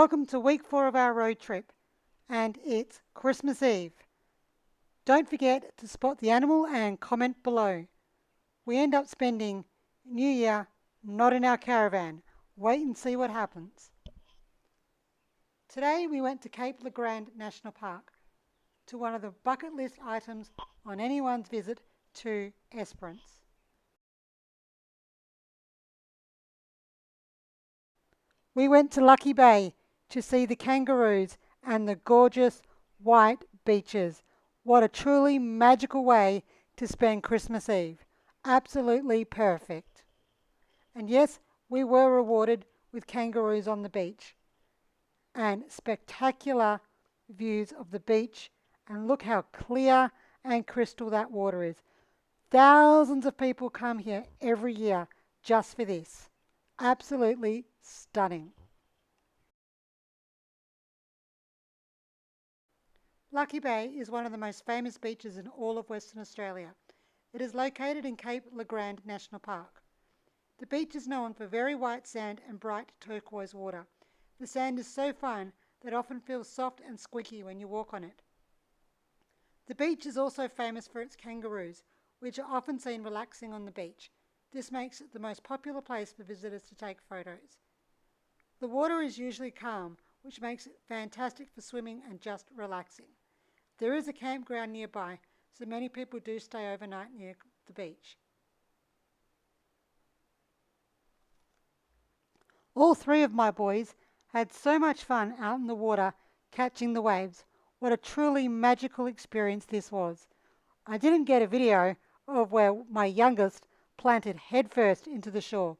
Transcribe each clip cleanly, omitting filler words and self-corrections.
Welcome to week 4 of our road trip, and it's Christmas Eve. Don't forget to spot the animal and comment below. We end up spending New Year not in our caravan. Wait and see what happens. Today we went to Cape Le Grand National Park, to one of the bucket list items on anyone's visit to Esperance. We went to Lucky Bay to see the kangaroos and the gorgeous white beaches. What a truly magical way to spend Christmas Eve. Absolutely perfect. And yes, we were rewarded with kangaroos on the beach and spectacular views of the beach, and look how clear and crystal that water is. Thousands of people come here every year just for this. Absolutely stunning. Lucky Bay is one of the most famous beaches in all of Western Australia. It is located in Cape Le Grand National Park. The beach is known for very white sand and bright turquoise water. The sand is so fine that it often feels soft and squeaky when you walk on it. The beach is also famous for its kangaroos, which are often seen relaxing on the beach. This makes it the most popular place for visitors to take photos. The water is usually calm, which makes it fantastic for swimming and just relaxing. There is a campground nearby, so many people do stay overnight near the beach. All three of my boys had so much fun out in the water catching the waves. What a truly magical experience this was. I didn't get a video of where my youngest planted headfirst into the shore.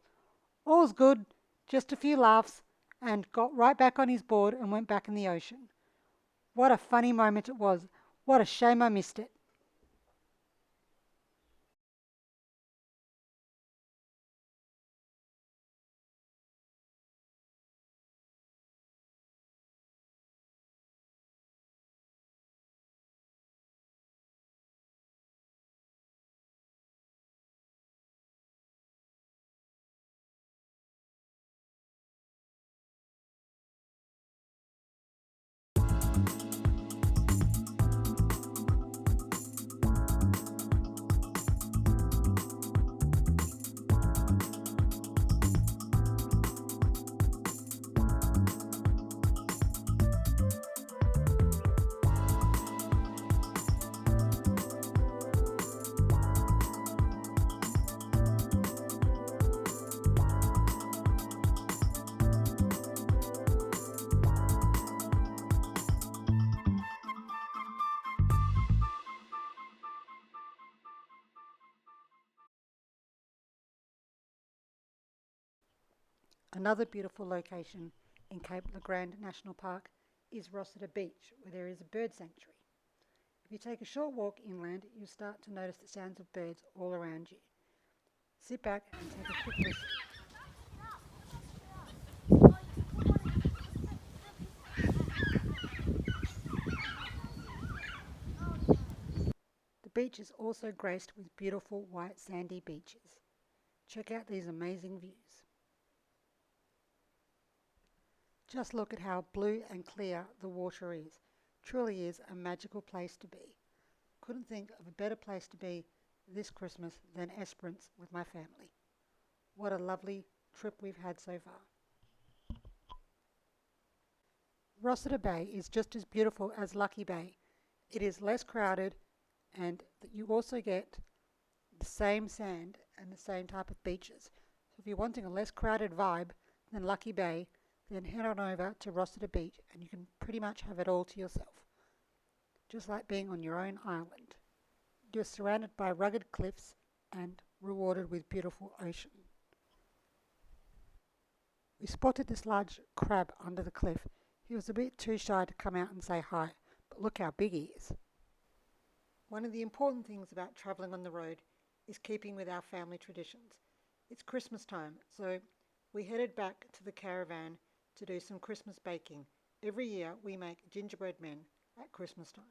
All's good, just a few laughs, and got right back on his board and went back in the ocean. What a funny moment it was. What a shame I missed it. Another beautiful location in Cape Le Grand National Park is Rossiter Beach, where there is a bird sanctuary. If you take a short walk inland, you'll start to notice the sounds of birds all around you. Sit back and take a quick listen. The beach is also graced with beautiful white sandy beaches. Check out these amazing views. Just look at how blue and clear the water is. Truly is a magical place to be. Couldn't think of a better place to be this Christmas than Esperance with my family. What a lovely trip we've had so far. Rossiter Bay is just as beautiful as Lucky Bay. It is less crowded, and you also get the same sand and the same type of beaches. So if you're wanting a less crowded vibe than Lucky Bay, then head on over to Rossiter Beach and you can pretty much have it all to yourself. Just like being on your own island. You're surrounded by rugged cliffs and rewarded with beautiful ocean. We spotted this large crab under the cliff. He was a bit too shy to come out and say hi, but look how big he is. One of the important things about travelling on the road is keeping with our family traditions. It's Christmas time, so we headed back to the caravan to do some Christmas baking. Every year we make gingerbread men at Christmas time.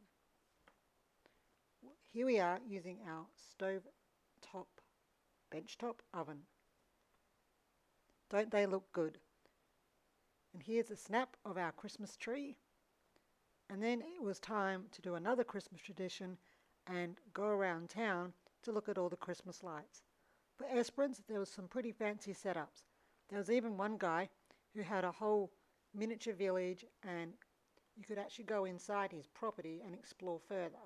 Here we are using our stove-top, benchtop oven. Don't they look good? And here's a snap of our Christmas tree. And then it was time to do another Christmas tradition and go around town to look at all the Christmas lights. For Esperance, there was some pretty fancy setups. There was even one guy who had a whole miniature village, and you could actually go inside his property and explore further.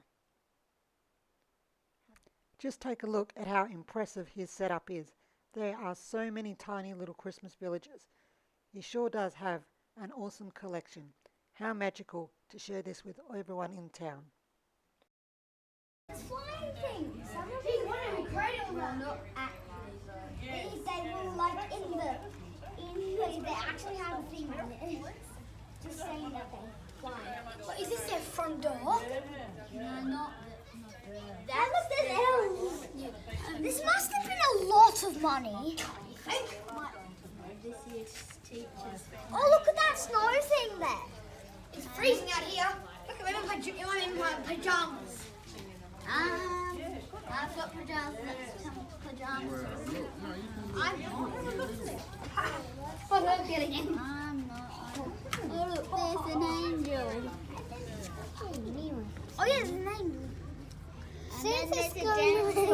Just take a look at how impressive his setup is. There are so many tiny little Christmas villages. He sure does have an awesome collection. How magical to share this with everyone in town. It's flying things. Some of these are incredible. Not actually. They were like they actually have a thing on it. Just saying that they fly. What, is this their front door? No, not that's the elves. This must have been a lot of money. This is teachers. Oh, look at that snow thing there. It's freezing out here. Look, I'm in my pajamas. I've got pajamas. I'm not. But I'm getting in. I'm not. Oh, look, there's an angel. Oh, yeah, there's an angel. And there's a dancing.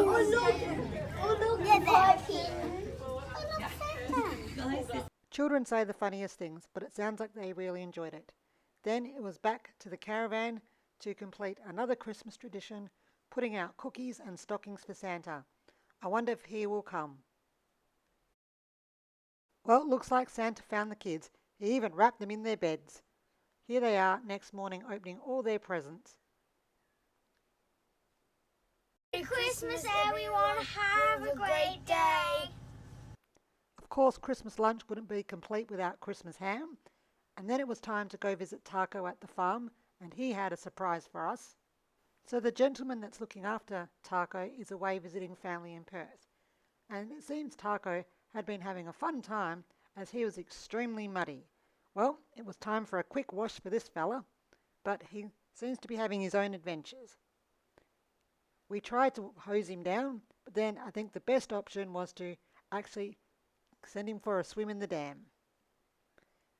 Oh, look, there's parking. Oh, look, Santa. Children say the funniest things, but it sounds like they really enjoyed it. Then it was back to the caravan to complete another Christmas tradition, putting out cookies and stockings for Santa. I wonder if he will come. Well, it looks like Santa found the kids. He even wrapped them in their beds. Here they are next morning opening all their presents. Merry Christmas, everyone. Have a great day. Of course, Christmas lunch wouldn't be complete without Christmas ham. And then it was time to go visit Taco at the farm, and he had a surprise for us. So the gentleman that's looking after Taco is away visiting family in Perth. And it seems Taco had been having a fun time as he was extremely muddy. Well, it was time for a quick wash for this fella, but he seems to be having his own adventures. We tried to hose him down, but then I think the best option was to actually send him for a swim in the dam.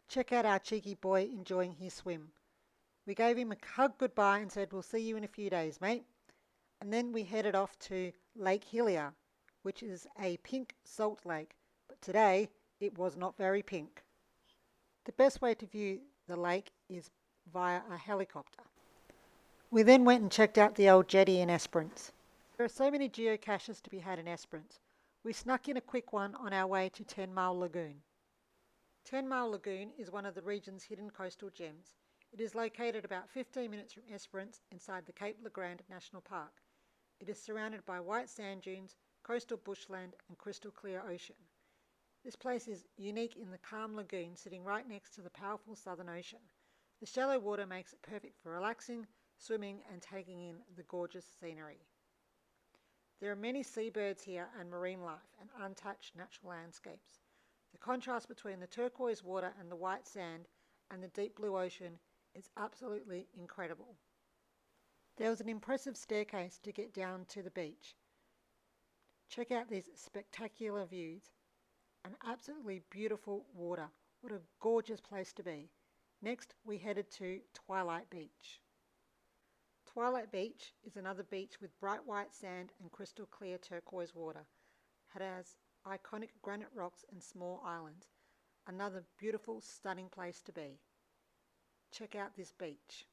Check out our cheeky boy enjoying his swim. We gave him a hug goodbye and said, "We'll see you in a few days, mate." And then we headed off to Lake Hillier, which is a pink salt lake, but today it was not very pink. The best way to view the lake is via a helicopter. We then went and checked out the old jetty in Esperance. There are so many geocaches to be had in Esperance. We snuck in a quick one on our way to 10 Mile Lagoon. 10 Mile Lagoon is one of the region's hidden coastal gems. It is located about 15 minutes from Esperance inside the Cape Legrand National Park. It is surrounded by white sand dunes, coastal bushland and crystal clear ocean. This place is unique in the calm lagoon sitting right next to the powerful Southern Ocean. The shallow water makes it perfect for relaxing, swimming and taking in the gorgeous scenery. There are many seabirds here and marine life and untouched natural landscapes. The contrast between the turquoise water and the white sand and the deep blue ocean is absolutely incredible. There was an impressive staircase to get down to the beach. Check out these spectacular views and absolutely beautiful water. What a gorgeous place to be. Next, we headed to Twilight Beach. Twilight Beach is another beach with bright white sand and crystal clear turquoise water. It has iconic granite rocks and small islands. Another beautiful, stunning place to be. Check out this beach.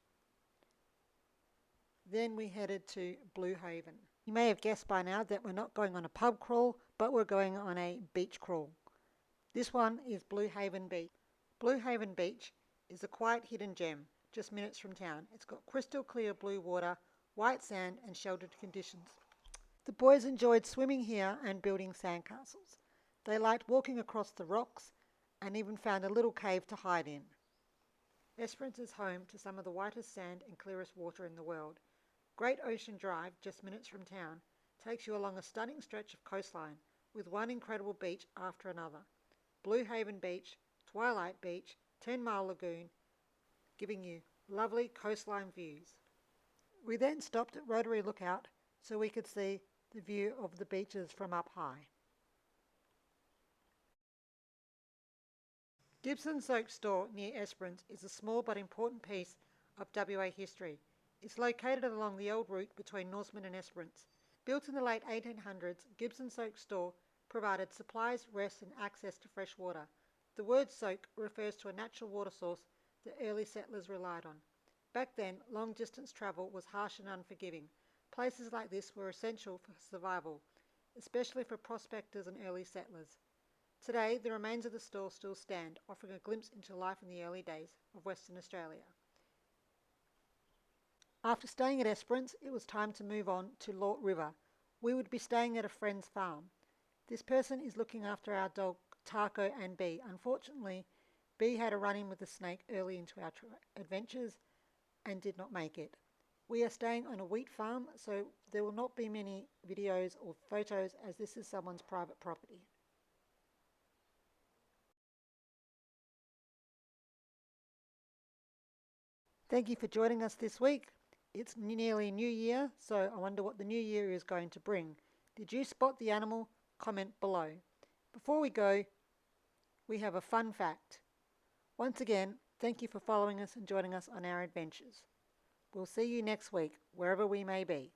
Then we headed to Blue Haven. You may have guessed by now that we're not going on a pub crawl, but we're going on a beach crawl. This one is Blue Haven Beach. Blue Haven Beach is a quiet hidden gem, just minutes from town. It's got crystal clear blue water, white sand and sheltered conditions. The boys enjoyed swimming here and building sandcastles. They liked walking across the rocks and even found a little cave to hide in. Esperance is home to some of the whitest sand and clearest water in the world. Great Ocean Drive, just minutes from town, takes you along a stunning stretch of coastline with one incredible beach after another. Blue Haven Beach, Twilight Beach, 10 Mile Lagoon, giving you lovely coastline views. We then stopped at Rotary Lookout so we could see the view of the beaches from up high. Gibson's Oak Store near Esperance is a small but important piece of WA history. It's located along the old route between Norseman and Esperance. Built in the late 1800s, Gibson's Oak Store provided supplies, rest and access to fresh water. The word soak refers to a natural water source that early settlers relied on. Back then, long-distance travel was harsh and unforgiving. Places like this were essential for survival, especially for prospectors and early settlers. Today, the remains of the store still stand, offering a glimpse into life in the early days of Western Australia. After staying at Esperance, it was time to move on to Lort River. We would be staying at a friend's farm. This person is looking after our dog Taco and Bee. Unfortunately, Bee had a run-in with a snake early into our adventures and did not make it. We are staying on a wheat farm, so there will not be many videos or photos as this is someone's private property. Thank you for joining us this week. It's nearly New Year, so I wonder what the new year is going to bring. Did you spot the animal? Comment below. Before we go, we have a fun fact. Once again, thank you for following us and joining us on our adventures. We'll see you next week, wherever we may be.